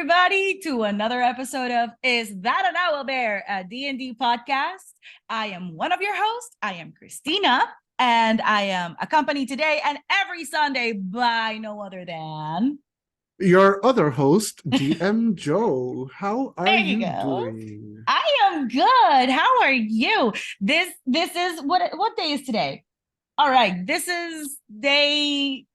everybody, to another episode of Is That an Owl Bear, a D&D podcast. I am one of your hosts. I am Cristina, and I am accompanied today and every Sunday by no other than... your other host, DM Joe. How are There you you go. doing? I am good. How are you? This is what day is today? All right, this is day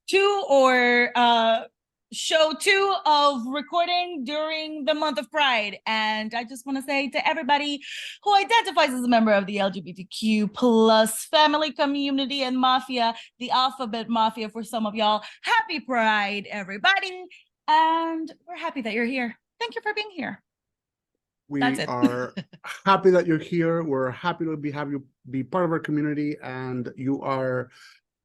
2 or show 2 of recording during the month of Pride. And I just want to say to everybody who identifies as a member of the LGBTQ plus family, community, and mafia, the alphabet mafia for some of y'all, happy Pride, everybody. And we're happy that you're here. Thank you for being here. We are happy that you're here. We're happy to have you be part of our community, and you are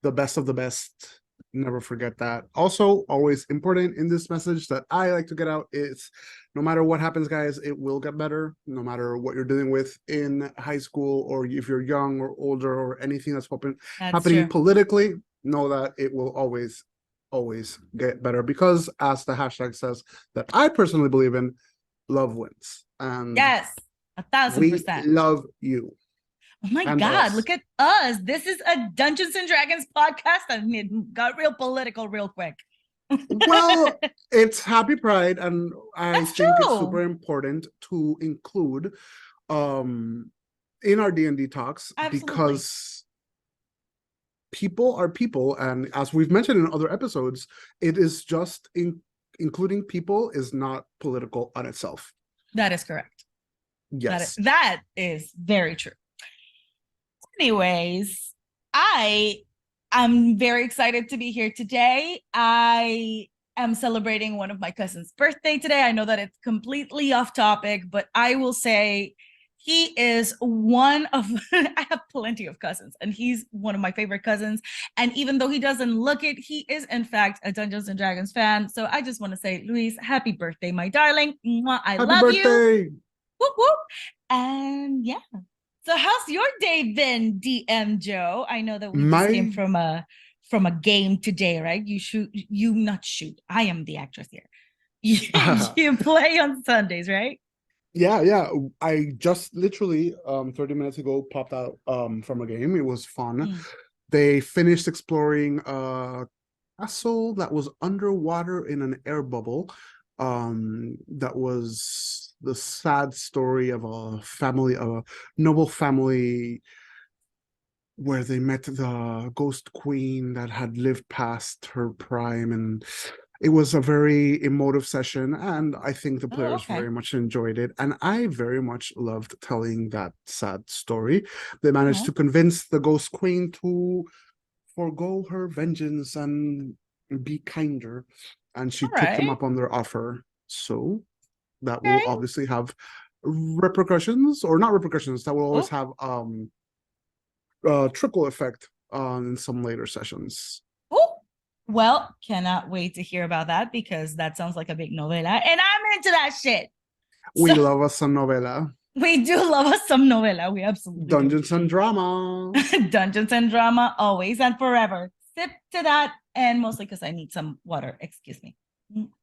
the best of the best. Never forget that. Also, always important in this message that I like to get out is no matter what happens, guys, it will get better. No matter what you're dealing with in high school, or if you're young or older, or anything that's happening politically, know that it will always get better, because as the hashtag says, that I personally believe in, love wins. And yes, 1,000%. We love you. Oh my God, look at us. This is a Dungeons and Dragons podcast, and it got real political real quick. Well, it's Happy Pride, and I think it's super important to include in our D&D talks. Absolutely. Because people are people, and as we've mentioned in other episodes, it is just including people is not political on itself. That is correct. Yes. That is very true. Anyways, I am very excited to be here today. I am celebrating one of my cousin's birthday today. I know that it's completely off topic, but I will say he is one of, I have plenty of cousins, and he's one of my favorite cousins. And even though he doesn't look it, he is in fact a Dungeons and Dragons fan. So I just want to say, Luis, happy birthday, my darling. I love you. Whoop, whoop. And yeah. So how's your day been, DM Joe? I know that we just came from a game today, right? I am the actress here. You play on Sundays, right? Yeah. I just literally 30 minutes ago popped out from a game. It was fun. They finished exploring a castle that was underwater in an air bubble. That was the sad story of a noble family, where they met the ghost queen that had lived past her prime, and it was a very emotive session, and I think the players very much enjoyed it, and I very much loved telling that sad story. They managed to convince the ghost queen to forgo her vengeance and be kinder, and she took them up on their offer. So that will obviously have repercussions, or not repercussions, that will always have trickle effect on some later sessions. Oh, well, cannot wait to hear about that, because that sounds like a big novela, and I'm into that shit. We love us some novela. We do love us some novela. We absolutely Dungeons and drama. Dungeons and drama, always and forever. Sip to that, and mostly because I need some water. Excuse me.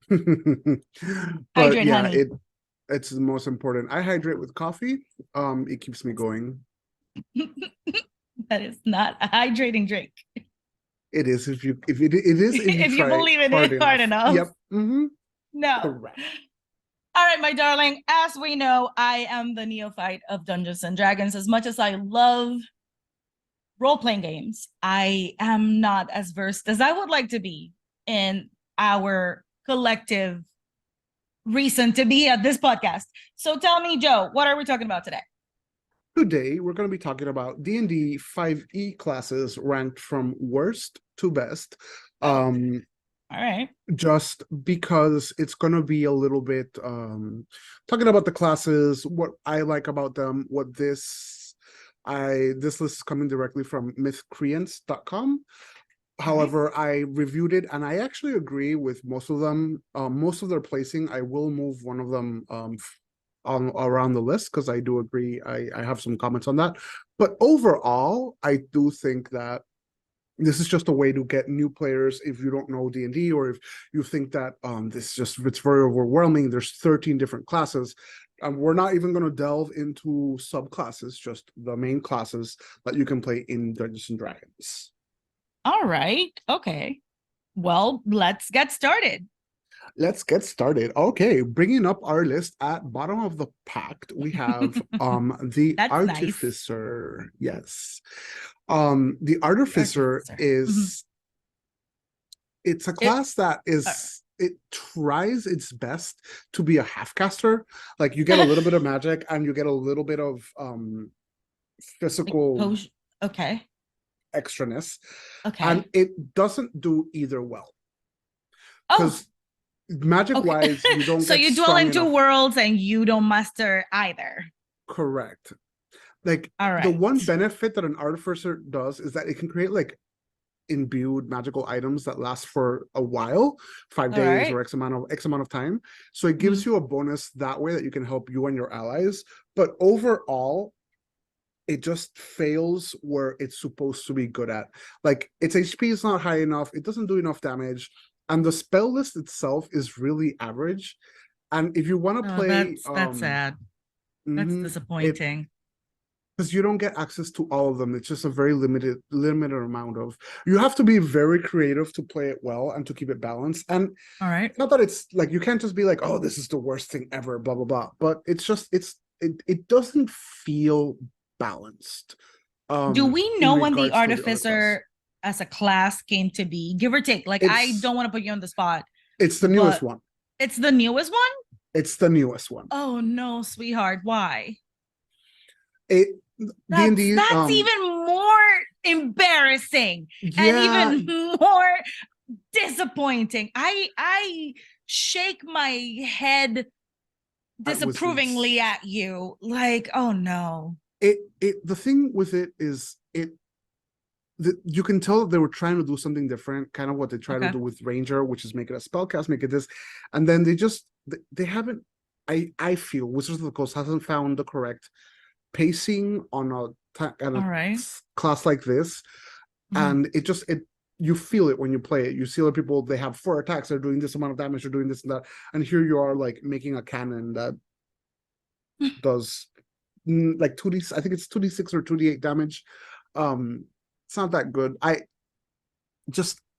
But yeah, honey. It's the most important. I hydrate with coffee. It keeps me going. That is not a hydrating drink. It is if you believe in it hard enough. Yep. Mm-hmm. No. Correct. All right, my darling. As we know, I am the neophyte of Dungeons and Dragons. As much as I love role-playing games, I am not as versed as I would like to be in our collective reason to be at this podcast. So tell me, Joe, what are we talking about today? Today, we're going to be talking about D&D 5e classes ranked from worst to best. All right. Just because it's going to be a little bit talking about the classes, what I like about them, this list is coming directly from mythcreants.com. However, I reviewed it, and I actually agree with most of them. Most of their placing, I will move one of them around the list, because I do agree. I have some comments on that. But overall, I do think that This is just a way to get new players if you don't know D&D, or if you think that it's very overwhelming. There's 13 different classes. We're not even going to delve into subclasses, just the main classes that you can play in Dungeons and Dragons. All right. Okay. Well, let's get started. Let's get started. Okay, bringing up our list at bottom of the pack, we have the That's nice. Artificer. Yes. The Artificer is it's a class that is it tries its best to be a half caster. Like, you get a little bit of magic and you get a little bit of physical okay extraness. Okay. And it doesn't do either well. Oh, Because magic wise, you don't so get you dwell strong in two enough. worlds and you don't master either. Correct. Like, all right, the one benefit that an Artificer does is that it can create like imbued magical items that last for a while, 5 days or X amount of time. So it gives you a bonus that way that you can help you and your allies. But overall, it just fails where it's supposed to be good at. Like, its HP is not high enough, it doesn't do enough damage, and the spell list itself is really average. And if you want to play, that's sad. That's disappointing. Because you don't get access to all of them. It's just a very limited amount of. You have to be very creative to play it well and to keep it balanced. And all right, not that it's like, you can't just be like, oh, this is the worst thing ever, blah blah blah. But it's just it doesn't feel balanced. Do we know when the Artificer as a class came to be, give or take? Like, I don't want to put you on the spot. It's the newest one. It's the newest one? It's the newest one. Oh no, sweetheart. Why? That's even more embarrassing and even more disappointing. I shake my head disapprovingly at you, like, oh no. The thing with it is you can tell that they were trying to do something different, kind of what they tried to do with Ranger, which is make it a spellcast, make it this, and then they haven't. I feel Wizards of the Coast hasn't found the correct pacing on a class like this, and you feel it when you play it. You see other people, they have 4 attacks, they're doing this amount of damage, they're doing this and that, and here you are like making a cannon that does like 2d, I think it's 2d6 or 2d8 damage. It's not that good.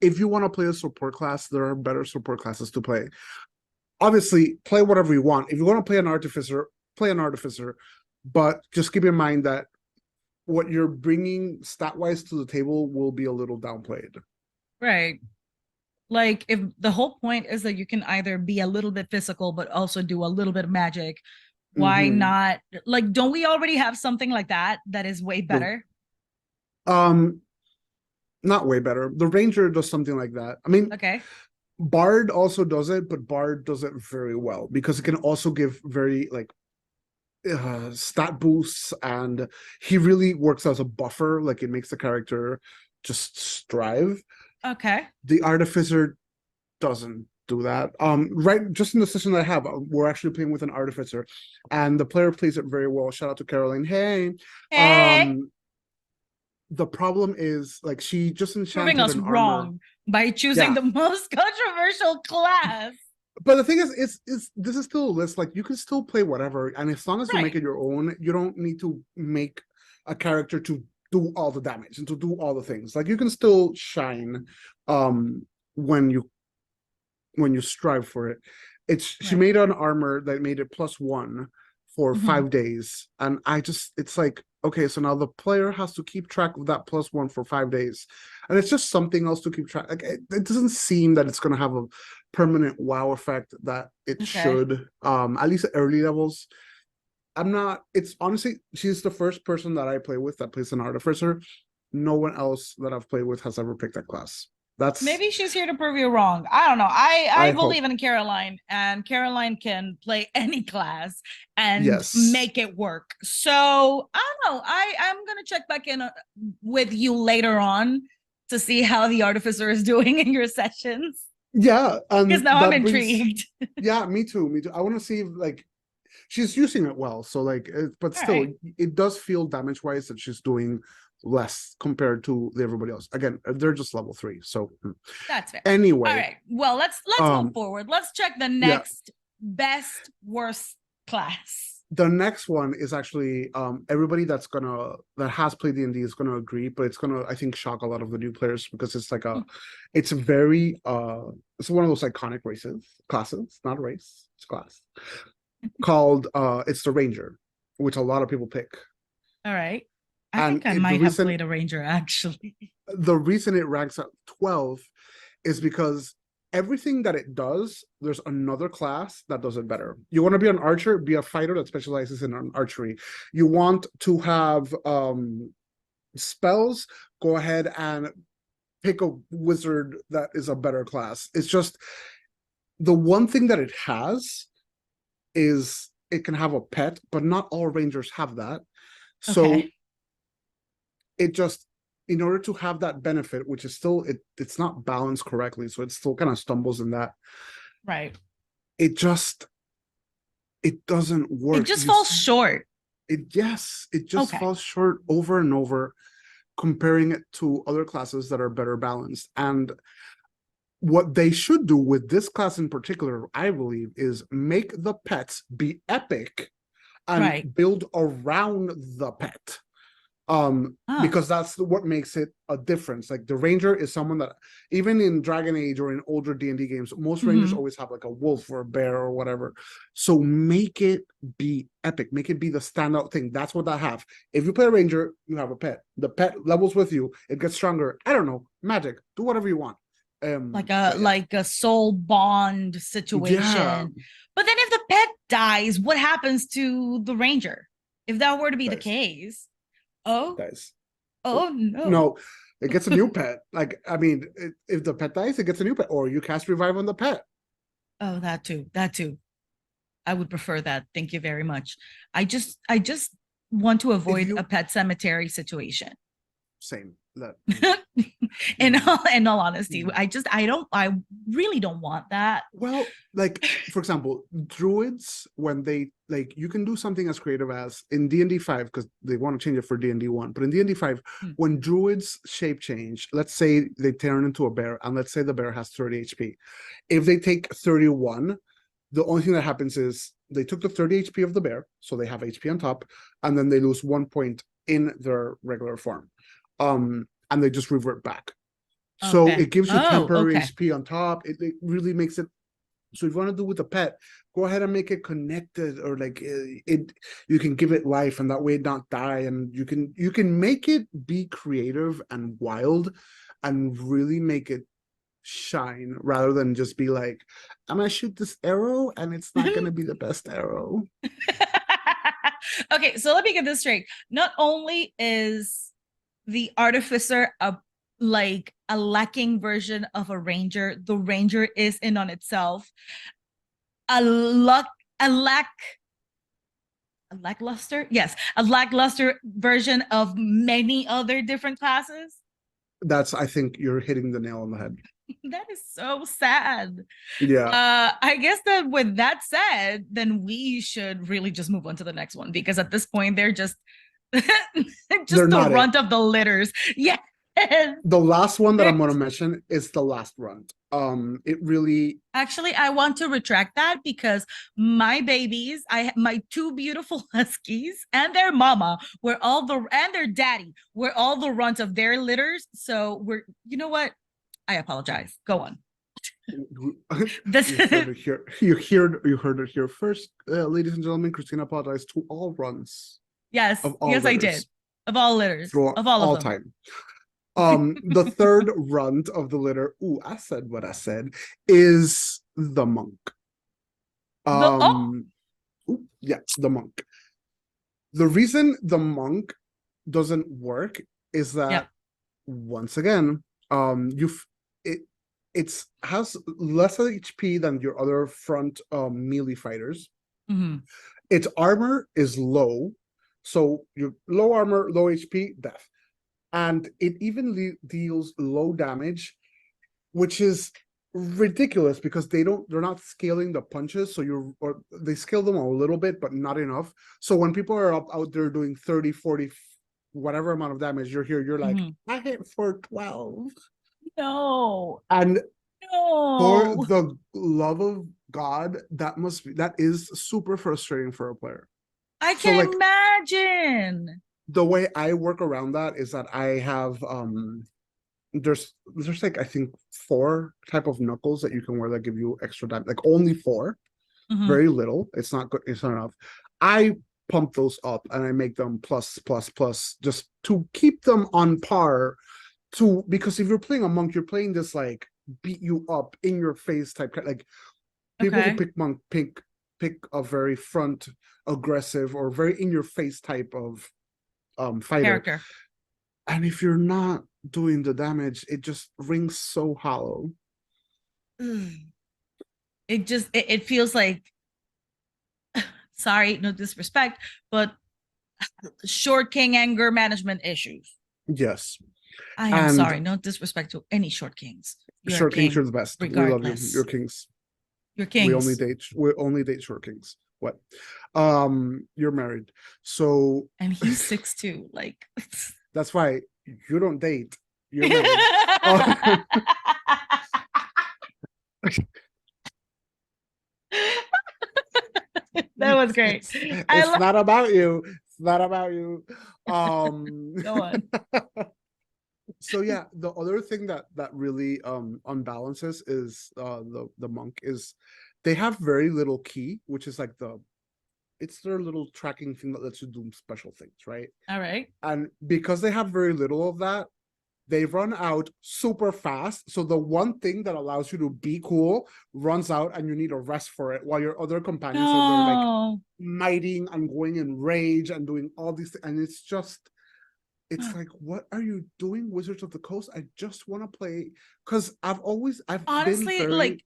If you want to play a support class, there are better support classes to play. Obviously, play whatever you want. If you want to play an Artificer, play an Artificer. But just keep in mind that what you're bringing stat-wise to the table will be a little downplayed. Right. Like, if the whole point is that you can either be a little bit physical, but also do a little bit of magic, why not? Like, don't we already have something like that is way better? Not way better. The Ranger does something like that. I mean, Bard also does it, but Bard does it very well because it can also give very like stat boosts, and he really works as a buffer. Like, it makes the character just strive. The Artificer doesn't do that. Right, just in the session that I have, we're actually playing with an Artificer, and the player plays it very well. Shout out to Caroline. Hey. The problem is, like, she just enchanted proving us wrong by choosing the most controversial class. But the thing is, this is still a list. Like, you can still play whatever, and as long as you make it your own, you don't need to make a character to do all the damage and to do all the things. Like, you can still shine when you strive for it. She made an armor that made it +1 for 5 days, and it's like, okay, so now the player has to keep track of that +1 for 5 days, and it's just something else to keep track. Like, it doesn't seem that it's going to have a permanent wow effect that it should. At least at early levels. It's honestly, she's the first person that I play with that plays an Artificer. No one else that I've played with has ever picked that class. Maybe she's here to prove you wrong. I don't know. I believe in Caroline, and Caroline can play any class and make it work. So I don't know. I'm gonna check back in with you later on to see how the Artificer is doing in your sessions. Yeah, because now I'm intrigued. Yeah, me too. I want to see if, like, she's using it well. So, like, but still, it does feel damage wise that she's doing less compared to everybody else. Again, they're just level 3. So That's fair. anyway. All right. Well, let's move forward. Let's check the next best worst class. The next one is actually everybody that has played D&D is gonna agree, but it's gonna, I think, shock a lot of the new players because it's like it's very it's one of those iconic classes, not a race, it's a class called it's the Ranger, which a lot of people pick. All right. I think I might have played a Ranger, actually. The reason it ranks at 12 is because everything that it does, there's another class that does it better. You want to be an archer, be a fighter that specializes in archery. You want to have spells, go ahead and pick a wizard that is a better class. It's just the one thing that it has is it can have a pet, but not all rangers have that. So it just, in order to have that benefit, which is still, it's not balanced correctly, so it still kind of stumbles in that. Right. It doesn't work. It just falls short. It just falls short over and over, comparing it to other classes that are better balanced. And what they should do with this class in particular, I believe, is make the pets be epic and build around the pet. Because that's what makes it a difference. Like the Ranger is someone that, even in Dragon Age or in older D&D games, most Rangers always have like a wolf or a bear or whatever. So make it be epic, make it be the standout thing. That's what I have. If you play a Ranger, you have a pet. The pet levels with you, it gets stronger. I don't know, magic, do whatever you want. Like a soul bond situation. But then if the pet dies, what happens to the Ranger? If that were to be the case. No, it gets a new pet. Like, I mean, if the pet dies, it gets a new pet, or you cast revive on the pet. Oh, that too. I would prefer that. Thank you very much. I just want to avoid a pet cemetery situation. Same. In all honesty, I really don't want that. Well, like, for example, druids, when they, like, you can do something as creative as in D&D 5, because they want to change it for D&D 1, but in D&D 5, when druids shape change, let's say they turn into a bear, and let's say the bear has 30 HP. If they take 31, the only thing that happens is they took the 30 HP of the bear, so they have HP on top, and then they lose 1 point in their regular form. And they just revert back. So it gives you temporary HP on top. It really makes it. So if you want to do with a pet, go ahead and make it connected, or like you can give it life, and that way it not die. And you can make it be creative and wild, and really make it shine, rather than just be like, I'm gonna shoot this arrow and it's not gonna be the best arrow. Okay, so let me get this straight. Not only is the artificer a lacking version of a ranger, the Ranger is in on itself a lackluster version of many other different classes. I think you're hitting the nail on the head. That is so sad. Yeah. I guess that with that said, then we should really just move on to the next one, because at this point they're just the runt of the litters. Yeah. The last one that I'm going to mention is the last runt. It really, actually, I want to retract that, because my babies, my 2 beautiful huskies and their mama and their daddy were all the runt of their litters. So you know what? I apologize. Go on. You heard it here first, ladies and gentlemen. Cristina apologized to all runs. Yes, litters. I did. Of all litters, of all of them. Time. The third runt of the litter, I said what I said, is the monk. The monk. The reason the monk doesn't work is that once again, it has less HP than your other front melee fighters. Its armor is low, so your low armor, low HP, death. And it even deals low damage, which is ridiculous, because they're not scaling the punches, so they scale them a little bit but not enough. So when people are out there doing 30, 40 whatever amount of damage, you're here, you're like, I hit for 12. No. And for No. the love of God, that is super frustrating for a player. I So can like imagine. the way I work around that is that I have there's like I think 4 type of knuckles that you can wear that give you extra damage, like only 4, very little. It's not good, it's not enough. I pump those up and I make them plus just to keep them on par, to because if you're playing a monk, you're playing this like beat you up in your face type, like people who pick monk pick a very front aggressive or very in your face type of fighter Character. and if you're not doing the damage, it just rings so hollow. It feels like, sorry, no disrespect, but short king anger management issues. Yes. I am sorry, no disrespect to any short kings. You're short kings are the best. Regardless. We love you. You're kings. You're kings. We only date short kings. What? You're married. So and he's 6'2". Like that's why you don't date. You're married. That was great. It's not about you. It's not about you. Go on. So yeah, the other thing that really unbalances is the monk is they have very little key, which is like it's their little tracking thing that lets you do special things, right? All right. And because they have very little of that, they run out super fast. So the one thing that allows you to be cool runs out and you need a rest for it while your other companions are there like mighting and going in rage and doing all these things. And it's like, what are you doing, Wizards of the Coast? I just want to play, because I've honestly been very... like,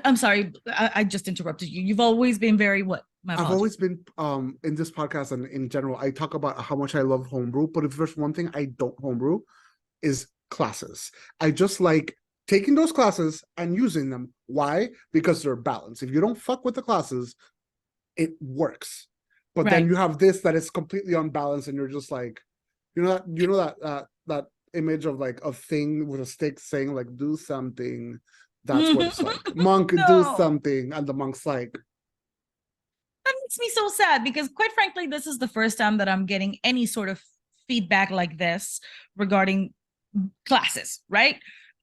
I'm sorry, I just interrupted you. You've always been very what? I've always been in this podcast and in general, I talk about how much I love homebrew, but if there's one thing I don't homebrew is classes. I just like taking those classes and using them. Why? Because they're balanced. If you don't fuck with the classes, it works. But then you have this that is completely unbalanced and you're just like, that image of like a thing with a stick saying like do something. That's what it's like. Monk, do something, and the monk's like... That makes me so sad, because quite frankly, this is the first time that I'm getting any sort of feedback like this regarding classes, right?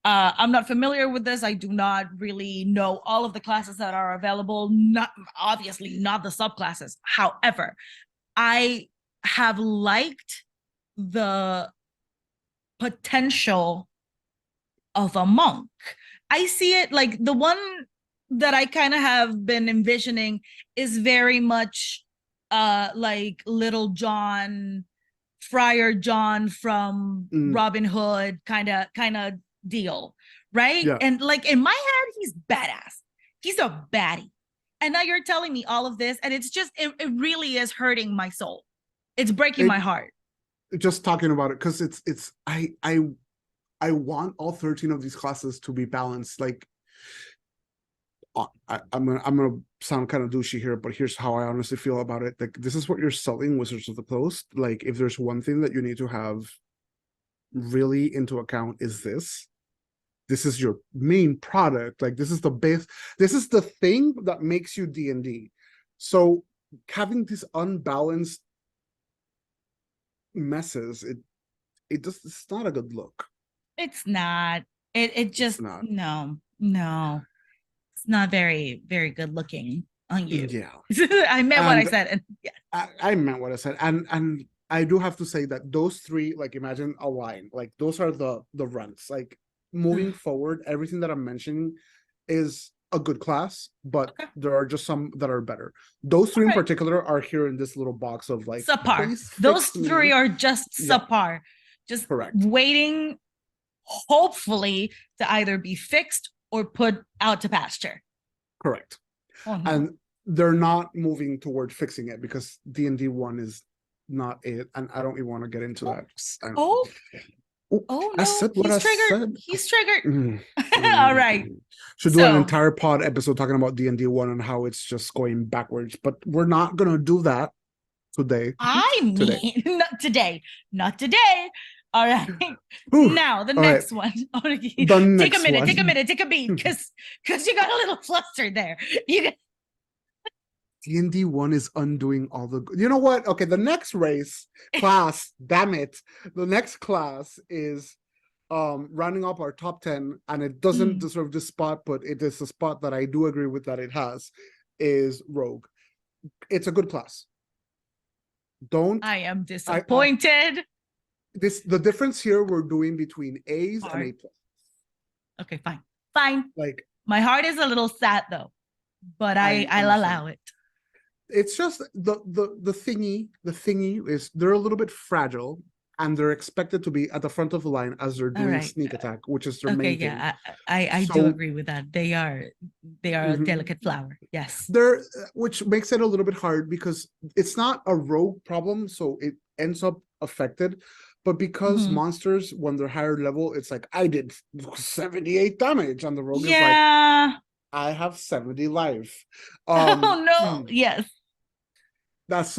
I'm not familiar with this. I do not really know all of the classes that are available, not obviously not the subclasses. However, I have liked the potential of a monk. I see it like the one that I kind of have been envisioning is very much like Little John, Friar John from Robin Hood kind of deal, right? Yeah. And like in my head, he's badass. He's a baddie. And now you're telling me all of this, and it's just it really is hurting my soul. It's breaking my heart. Just talking about it, because I want all 13 of these classes to be balanced. Like, I'm gonna sound kind of douchey here, but here's how I honestly feel about it. Like, this is what you're selling, Wizards of the Coast. Like, if there's one thing that you need to have really into account, is this is your main product. Like, this is the base. This is the thing that makes you D&D. So having these unbalanced messes, it's not a good look. It's not. It just not. No. It's not very, very good looking on you. Yeah. I meant what I said. And yeah. I meant what I said. And I do have to say that those 3, like, imagine a line. Like, those are the runs. Like, moving forward, everything that I'm mentioning is a good class, but there are just some that are better. Those 3 in particular are here in this little box of like subpar. Those 3 are just subpar. Just waiting, hopefully, to either be fixed or put out to pasture. Correct. And they're not moving toward fixing it, because D&D 1 is not it, and I don't even want to get into that. No, I said what I said. He's triggered. All right. Should do an entire pod episode talking about D&D 1 and how it's just going backwards, but we're not gonna do that. today. I Today. mean, not today. Not today. All right. Whew. Now the All right. next one. The Take a next minute. one. Take a minute. Take a beat, because you got a little flustered there. You got D&D 1 is undoing all the. You know what? Okay, the next class, damn it. The next class is rounding up our top 10, and it doesn't deserve this spot, but it is a spot that I do agree with that it has, is Rogue. It's a good class. I am disappointed. The difference here we're doing between A's and A+. Okay, fine. Like, my heart is a little sad though, but I'll allow it. It's just the thingy is they're a little bit fragile, and they're expected to be at the front of the line as they're doing sneak attack, which is their main thing. I do agree with that. They are a delicate flower. Yes. They're, which makes it a little bit hard because it's not a rogue problem, so it ends up affected. But because monsters, when they're higher level, it's like I did 78 damage, and the rogue is like, I have 70 life. Oh no! Yes. That's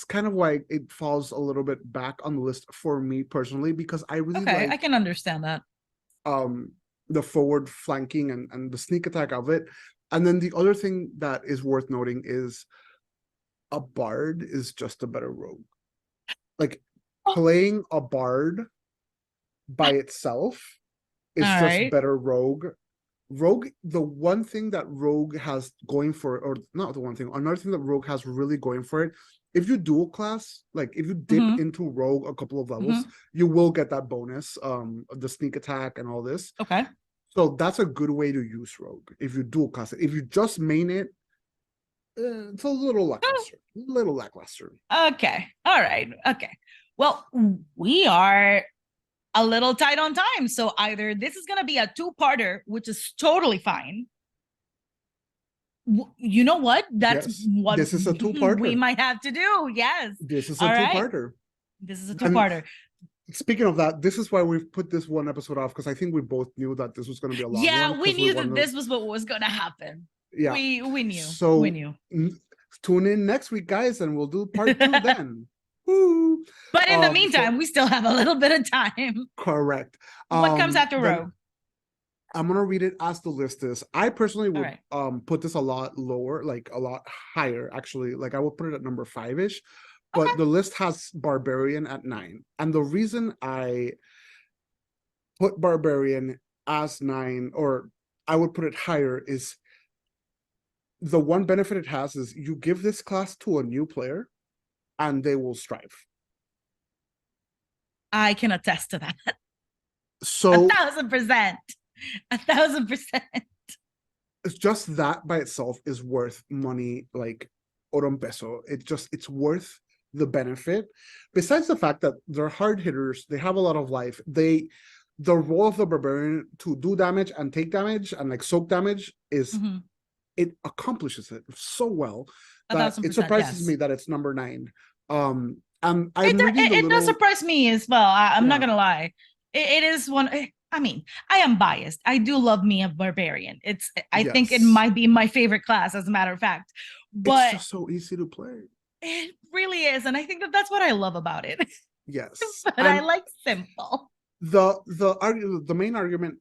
kind of why it falls a little bit back on the list for me personally, because I really like. I can understand that. The forward flanking and the sneak attack of it. And then the other thing that is worth noting is a bard is just a better rogue. Like playing a bard by itself is just better rogue. Rogue, the one thing that Rogue has going for it, or not the one thing, another thing that Rogue has really going for it, if you dual class, like if you dip into Rogue a couple of levels, you will get that bonus, the sneak attack and all this. Okay. So that's a good way to use Rogue if you dual class it. If you just main it, it's a little lackluster. Okay. All right. Okay. Well, we are a little tight on time. So either this is going to be a two-parter, which is totally fine. You know what? That's what this is a two-parter. We might have to do. Yes. This is a two-parter. This is a two-parter. Speaking of that, this is why we've put this one episode off, because I think we both knew that this was going to be a long one. Yeah, we knew that this was what was going to happen. Yeah. We knew. So we knew. Tune in next week, guys, and we'll do part 2 then. Woo. But in the meantime, we still have a little bit of time. Correct. What comes after Rogue? I'm gonna read it as the list is. I personally would put this a lot lower, like a lot higher, actually. Like I would put it at number 5-ish, but the list has Barbarian at 9. And the reason I put Barbarian as 9, or I would put it higher, is the one benefit it has is you give this class to a new player and they will strive. I can attest to that. So 1,000%. 1,000%. It's just that by itself is worth money, like oron peso. It's worth the benefit. Besides the fact that they're hard hitters, they have a lot of life. The role of the barbarian to do damage and take damage and like soak damage is it accomplishes it so well that it surprises me that it's number 9. And it does surprise me as well. I'm not gonna lie. It is one. I mean, I am biased. I do love me a barbarian. I think it might be my favorite class, as a matter of fact. But it's just so easy to play. It really is, and I think that's what I love about it. Yes, but I like simple. The main argument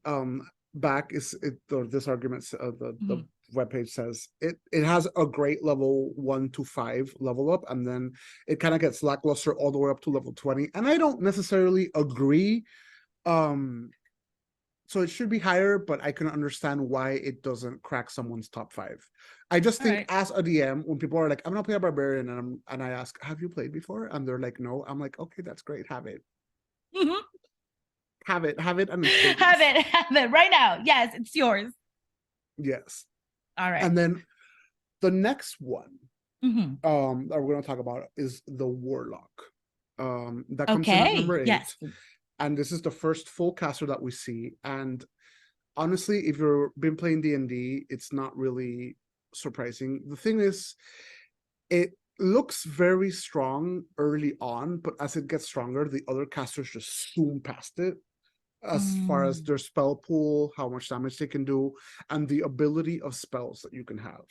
back is this argument the webpage says it has a great level 1 to 5 level up, and then it kind of gets lackluster all the way up to level 20, and I don't necessarily agree. So it should be higher, but I can understand why it doesn't crack someone's top 5. I just think as a DM, when people are like, I'm gonna play a barbarian, and I ask, have you played before? And they're like, no. I'm like, okay, that's great. Have it. Have it, and have it right now. Yes, it's yours. Yes. All right. And then the next one that we're going to talk about is the Warlock. That comes in at number 8. Yes. And this is the first full caster that we see. And honestly, if you've been playing D&D, it's not really surprising. The thing is, it looks very strong early on, but as it gets stronger, the other casters just zoom past it as far as their spell pool, how much damage they can do, and the ability of spells that you can have.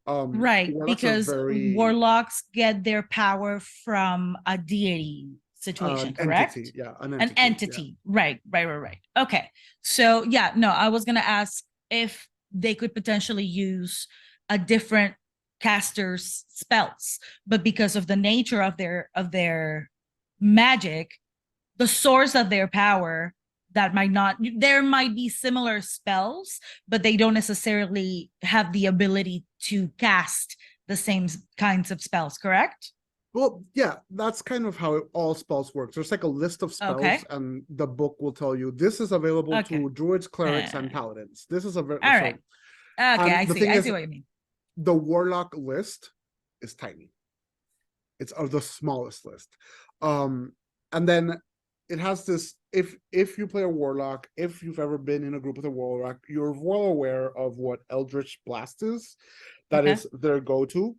Right, Warlocks are because very warlocks get their power from a deity situation, entity. correct? Yeah, an An entity. Yeah. entity. Right. Okay. So, yeah, no, I was going to ask if they could potentially use a different caster's spells, but because of the nature of their magic, the source of their power, that might not, there might be similar spells, but they don't necessarily have the ability to cast the same kinds of spells, correct? Well, yeah, that's kind of how all spells work. There's like a list of spells, Okay. and the book will tell you this is available Okay. to druids, clerics, and Uh, paladins. This is a all right. so, Okay, and the thing I is, see what you mean. the warlock list is tiny. It's of the smallest list. And then it has this, if you play a warlock, if you've ever been in a group with a warlock, you're well aware of what Eldritch Blast is. That Okay. is their go-to.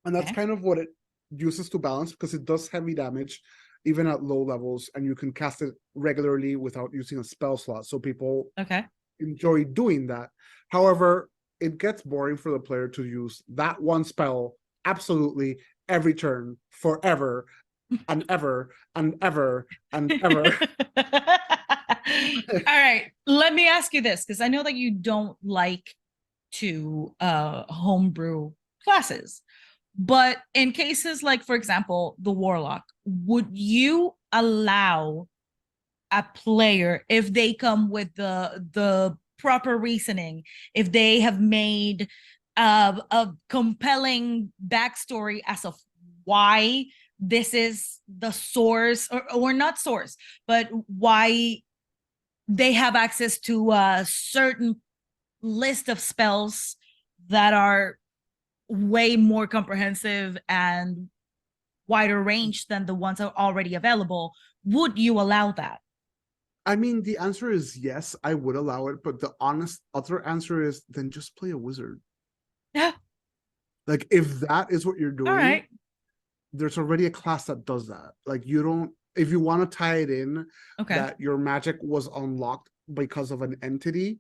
And that's Okay. kind of what it uses to balance, because it does heavy damage even at low levels, and you can cast it regularly without using a spell slot. So people Okay. enjoy doing that. However, it gets boring for the player to use that one spell absolutely every turn forever and ever and ever and ever. All right. Let me ask you this, because I know that you don't like to homebrew classes. But in cases like, for example, the warlock, would you allow a player, if they come with the proper reasoning, if they have made a compelling backstory as of why this is the source, or not source, but why they have access to a certain list of spells that are way more comprehensive and wider range than the ones that are already available, would you allow that? I mean, the answer is yes, I would allow it, but the honest other answer is then just play a wizard. Yeah. Like, if that is what you're All doing, right. there's already a class that does that. Like, you don't, if you want to tie it in Okay. that your magic was unlocked because of an entity,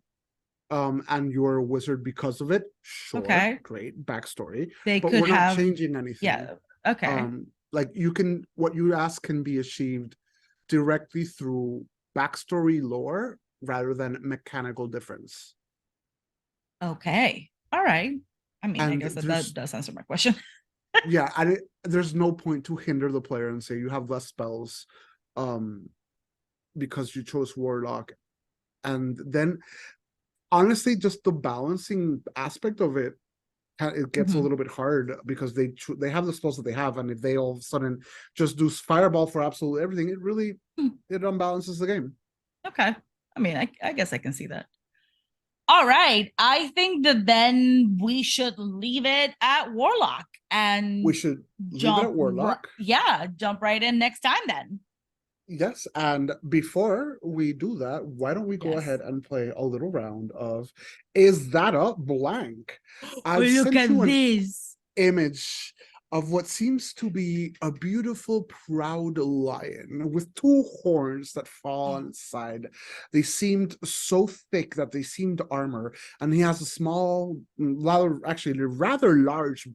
and you're a wizard because of it, sure, Okay. great backstory, They but could we're not have, changing anything. yeah. Okay. Like, you can, what you ask can be achieved directly through backstory lore rather than mechanical difference. Okay. All right. I mean, I And guess that there's, does answer my question. yeah, there's no point to hinder the player and say you have less spells um because you chose warlock. And then honestly, just the balancing aspect of it, it gets a Mhm. little bit hard, because they have the spells that they have, and if they all of a sudden just do fireball for absolutely everything, it really, Hmm. it unbalances the game. Okay. I mean, I guess I can see that. All right. I think that then we should leave it at Warlock We and should leave it at warlock. yeah, jump right in next time then. Yes, and before we do that, why don't we go Yes. ahead and play a little round of Is That a Blank? I've Look sent you at an this. image of what seems to be a beautiful, proud lion with two horns that fall on its side. They seemed so thick that they seemed armor, and he has a small, actually rather large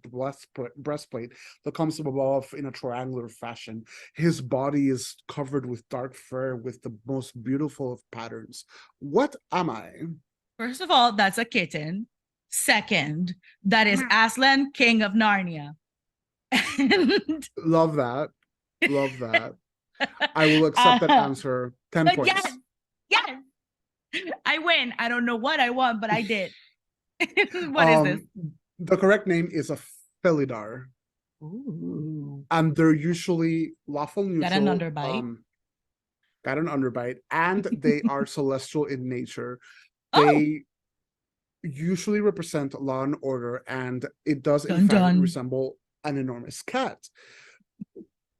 breastplate that comes from above in a triangular fashion. His body is covered with dark fur with the most beautiful of patterns. What am I? First of all, that's a kitten. Second, that is Aslan, King of Narnia. And Love that. Love that. I will accept that uh, answer. 10 yes, points. yes, I win. I don't know what I won, but I did. What is this? Um, the correct name is a Felidar, Ooh. and they're usually lawful Got an neutral, underbite. got an underbite, and they are celestial in nature. Oh, They usually represent law and order, and it does in dun fact dun. resemble an enormous cat.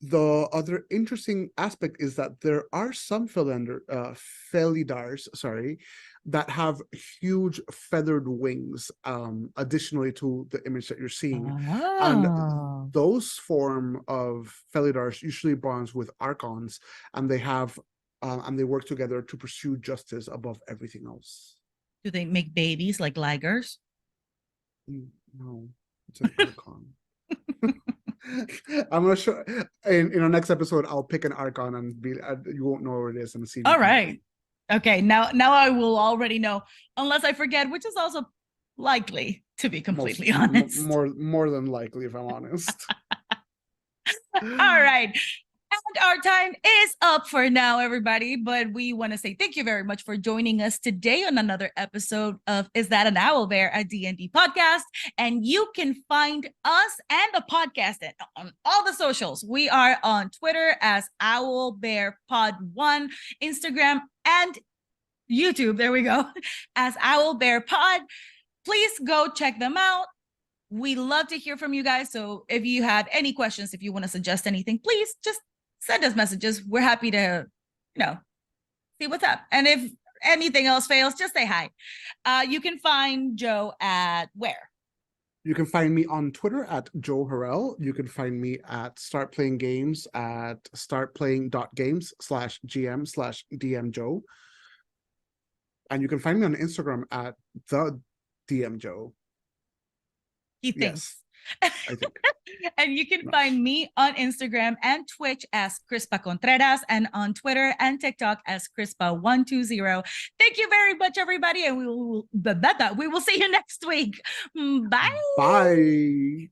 The other interesting aspect is that there are some Felidars, sorry, that have huge feathered wings, additionally to the image that you're seeing. And Oh. those form of Felidars usually bonds with Archons, and they work together to pursue justice above everything else. Do they make babies like ligers? No. It's an Archon. I'm gonna show in our next episode. I'll pick an Archon and you won't know what it is and see. All right. Okay. Now I will already know, unless I forget, which is also likely, to be completely honest. More than likely, if I'm honest. All right. And our time is up for now, everybody. But we want to say thank you very much for joining us today on another episode of Is That an Owl Bear, a D&D podcast. And you can find us and the podcast on all the socials. We are on Twitter as Owl Bear Pod 1, Instagram and YouTube, there we go, as Owl Bear Pod. Please go check them out. We love to hear from you guys. So if you have any questions, if you want to suggest anything, please just send us messages. We're happy to, see what's up. And if anything else fails, just say hi. You can find Joe at where? You can find me on Twitter at Joe Harrell. You can find me at Start Playing Games at startplaying.games/GM/DM Joe. And you can find me on Instagram at the DM Joe. He thinks. Yes, I think. And you can find me on Instagram and Twitch as Crispa Contreras and on Twitter and TikTok as Crispa120. Thank you very much, everybody. And we will see you next week. Bye. Bye.